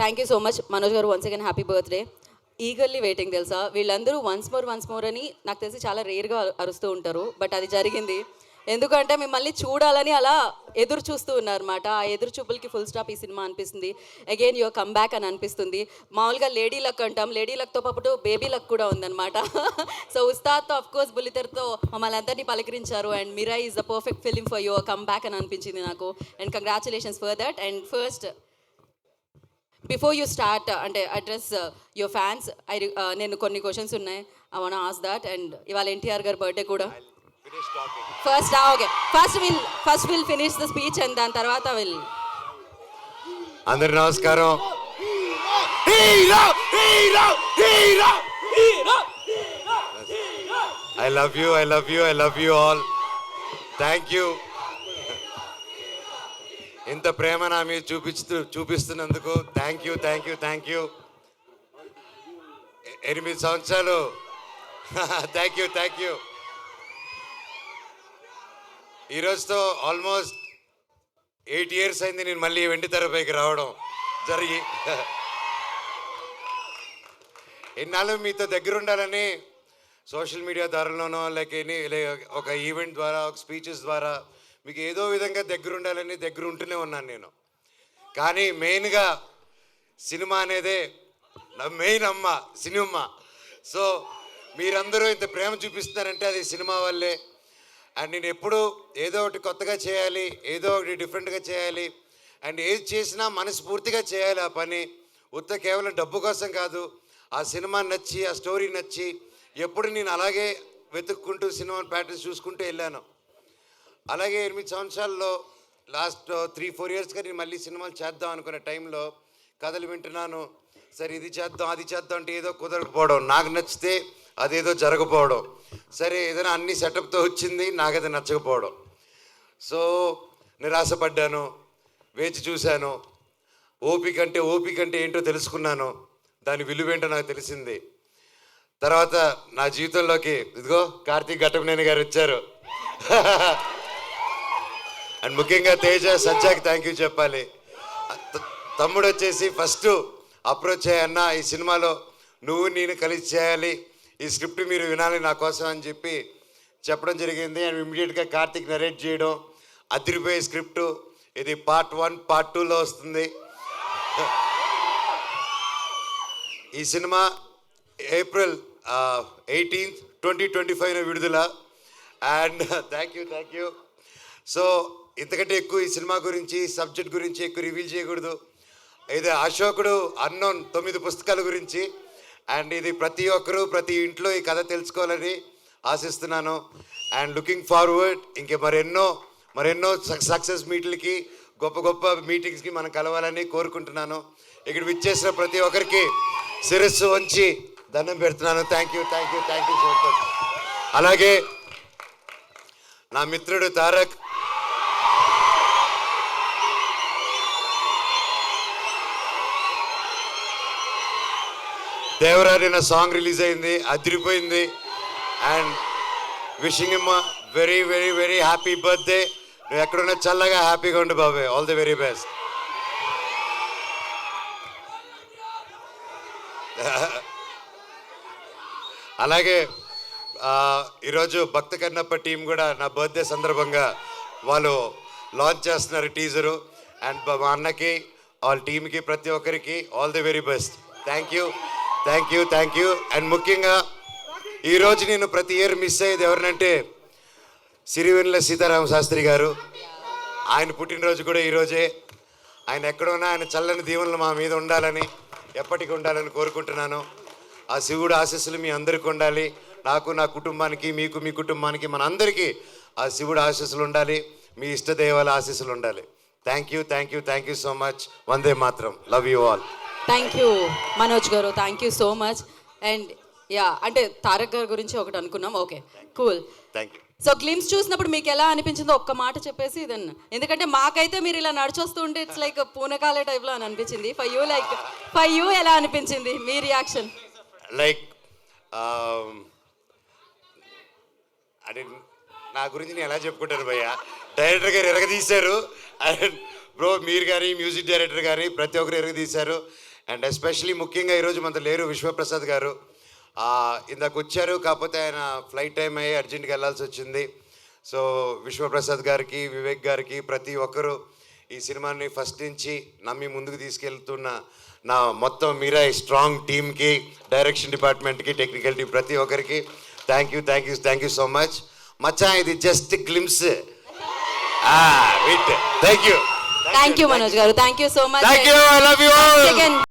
Thank you so much Manoj గారు, once again happy birthday. Eagerly waiting తెలుసా, వీళ్ళందరూ once more అని నాకు తెలిసి చాలా రేర్గా అరుస్తూ ఉంటారు, బట్ అది జరిగింది. ఎందుకంటే మిమ్మల్ని చూడాలని అలా ఎదురు చూస్తూ ఉన్నారన్నమాట. ఆ ఎదురు చూపులకి ఫుల్ స్టాప్ ఈ సినిమా అనిపిస్తుంది. అగైన్ యువర్ కమ్ బ్యాక్ అని అనిపిస్తుంది. మామూలుగా లేడీ లక్ అంటాం, లేడీ లక్తో పాటు బేబీ లక్ కూడా ఉందన్నమాట. సో ఉస్తాద్తో ఆఫ్ కోర్స్ బుల్లితెరతో మమ్మల్ని అందరినీ పలకరించారు. And Mira is the perfect film for your come back అని అనిపించింది నాకు. And congratulations for that. And first before you start అంటే అడ్రస్ యువర్ ఫ్యాన్స్, నేను కొన్ని క్వశ్చన్స్ ఉన్నాయి, I want ask that. And ఇవాళ ఎన్టీఆర్ గారి బర్త్డే కూడా. First will finish the speech and దాని తర్వాత విల్. అందరు నమస్కారం. I love you all. Thank you. ఇంత ప్రేమ నా మీద చూపిస్తున్నందుకు థ్యాంక్ యూ. 8 సంవత్సరాలు. Thank you. ఈరోజుతో ఆల్మోస్ట్ 8 years అయింది నేను మళ్ళీ వెండి తెరపైకి రావడం జరిగి. ఎన్నాళ్ళు మీతో దగ్గర ఉండాలని సోషల్ మీడియా ద్వారాలోనో ఒక ఈవెంట్ ద్వారా, ఒక స్పీచెస్ ద్వారా మీకు ఏదో విధంగా దగ్గర ఉండాలని దగ్గర ఉంటూనే ఉన్నాను నేను. కానీ మెయిన్గా సినిమా అనేదే నా మెయిన్ అమ్మ, సినిమా. సో మీరందరూ ఇంత ప్రేమ చూపిస్తున్నారంటే అది సినిమా వల్లే. అండ్ నేను ఎప్పుడు ఏదో ఒకటి కొత్తగా చేయాలి, ఏదో ఒకటి డిఫరెంట్గా చేయాలి, అండ్ ఏది చేసినా మనస్ఫూర్తిగా చేయాలి ఆ పని. కేవలం డబ్బు కోసం కాదు. ఆ సినిమా నచ్చి, ఆ స్టోరీ నచ్చి ఎప్పుడు నేను అలాగే వెతుక్కుంటూ సినిమా ప్యాటర్న్స్ చూసుకుంటూ వెళ్ళాను. అలాగే 8 సంవత్సరాల్లో లాస్ట్ 3-4 yearsగా నేను మళ్ళీ సినిమాలు చేద్దాం అనుకునే టైంలో కథలు వింటున్నాను. సరే ఇది చేద్దాం, అది చేద్దాం అంటే ఏదో కుదరకపోవడం, నాకు నచ్చితే అదేదో జరగకపోవడం. సరే ఏదైనా అన్ని సెటప్తో వచ్చింది, నాకు అది నచ్చకపోవడం. సో నిరాశపడ్డాను, వేచి చూశాను. ఓపిక అంటే ఏంటో తెలుసుకున్నాను. దాని విలువేంటో నాకు తెలిసింది. తర్వాత నా జీవితంలోకి ఇదిగో కార్తీక్ ఘట్టమనేని గారు వచ్చారు. అండ్ ముఖ్యంగా తేజ, సజ్జాకి థ్యాంక్ యూ చెప్పాలి. తమ్ముడు వచ్చేసి ఫస్ట్ అప్రోచ్ అయ్యన్న, ఈ సినిమాలో నువ్వు నేను కలిసి చేయాలి, ఈ స్క్రిప్ట్ మీరు వినాలి నా కోసం అని చెప్పి చెప్పడం జరిగింది. అండ్ ఇమ్మీడియట్గా కార్తీక్ నరేట్ చేయడం, అదిరిపోయే స్క్రిప్టు. ఇది Part 1, Part 2లో వస్తుంది. ఈ సినిమా April 18th, 2025 విడుదల. And thank you. సో ఇంతకంటే ఎక్కువ ఈ సినిమా గురించి, సబ్జెక్ట్ గురించి ఎక్కువ రివీల్ చేయకూడదు. ఇది అశోకుడు అన్నోన్ 9 పుస్తకాల గురించి. అండ్ ఇది ప్రతి ఒక్కరూ ప్రతి ఇంట్లో ఈ కథ తెలుసుకోవాలని ఆశిస్తున్నాను. అండ్ లుకింగ్ ఫార్వర్డ్ ఇంకే మరెన్నో సక్సెస్ మీట్లకి, గొప్ప మీటింగ్స్కి మనం కలవాలని కోరుకుంటున్నాను. ఇక్కడ విచ్చేసిన ప్రతి ఒక్కరికి శిరస్సు వంచి దండం పెడుతున్నాను. Thank you so much. అలాగే నా మిత్రుడు తారక్, దేవరారి నా సాంగ్ రిలీజ్ అయింది, అదిరిపోయింది. And wishing him very happy birthday. నువ్వు ఎక్కడున్నా చల్లగా హ్యాపీగా ఉండు బాబాయ్. All the very best. అలాగే ఈరోజు భక్త కన్నప్ప టీం కూడా నా బర్త్డే సందర్భంగా వాళ్ళు లాంచ్ చేస్తున్నారు టీజరు. అండ్ మా అన్నకి, వాళ్ళ టీంకి, ప్రతి ఒక్కరికి all the very best. Thank you. And ముఖ్యంగా ఈరోజు నేను ప్రతి ఇయర్ మిస్ అయ్యేది ఎవరినంటే సిరివెన్నెల సీతారామ శాస్త్రి గారు. ఆయన పుట్టినరోజు కూడా ఈరోజే. ఆయన ఎక్కడున్నా ఆయన చల్లని దీవెనలు మా మీద ఉండాలని, ఎప్పటికీ ఉండాలని కోరుకుంటున్నాను. ఆ శివుడు ఆశీస్సులు మీ అందరికీ ఉండాలి. నాకు, నా కుటుంబానికి, మీకు, మీ కుటుంబానికి, మన అందరికీ ఆ శివుడు ఆశీస్సులు ఉండాలి. మీ ఇష్టదేవాల ఆశీస్సులు ఉండాలి. Thank you so much. వందే మాత్రం. Love you all. Thank you Manoj గారు, thank you so much. And అంటే తారక్ గారి గురించి ఒకటి అనుకున్నాం. Okay, cool. Thank you. So glimpse చూసినప్పుడు మీకు ఎలా అనిపించిందో ఒక్క మాట చెప్పేసి ఇదన్న. ఎందుకంటే మాకైతే మీరు ఇలా నడిచొస్తూ ఉంటే ఇట్స్ లైక్ పూనకాలే టైప్లో అని అనిపించింది. ఫర్ యూ ఎలా అనిపించింది మీ రియాక్షన్? లైక్ అంటే నా గురించి నేను ఎలా చెప్పుకుంటాను భయ్య. డైరెక్టర్ గారు ఎరగదీశారు. అండ్ బ్రో మీరు కానీ, మ్యూజిక్ డైరెక్టర్ కానీ ప్రతి ఒక్కరు ఎరగదీశారు. అండ్ ఎస్పెషలీ ముఖ్యంగా ఈరోజు మనతో లేరు విశ్వప్రసాద్ గారు. ఇందాక వచ్చారు, కాకపోతే ఆయన ఫ్లైట్ టైం అయ్యి అర్జెంట్గా వెళ్ళాల్సి వచ్చింది. సో విశ్వప్రసాద్ గారికి, వివేక్ గారికి, ప్రతి ఒక్కరూ ఈ సినిమాని ఫస్ట్ నుంచి నమ్మి ముందుకు తీసుకెళ్తున్న నా మొత్తం మీరా స్ట్రాంగ్ టీమ్కి, డైరెక్షన్ డిపార్ట్మెంట్కి, టెక్నికల్ టీం, ప్రతి ఒక్కరికి థ్యాంక్ యూ సో మచ్. మచ్చా, ఇది just glimpse. Thank you thank you Manoj గారు, thank you so much. I love you all.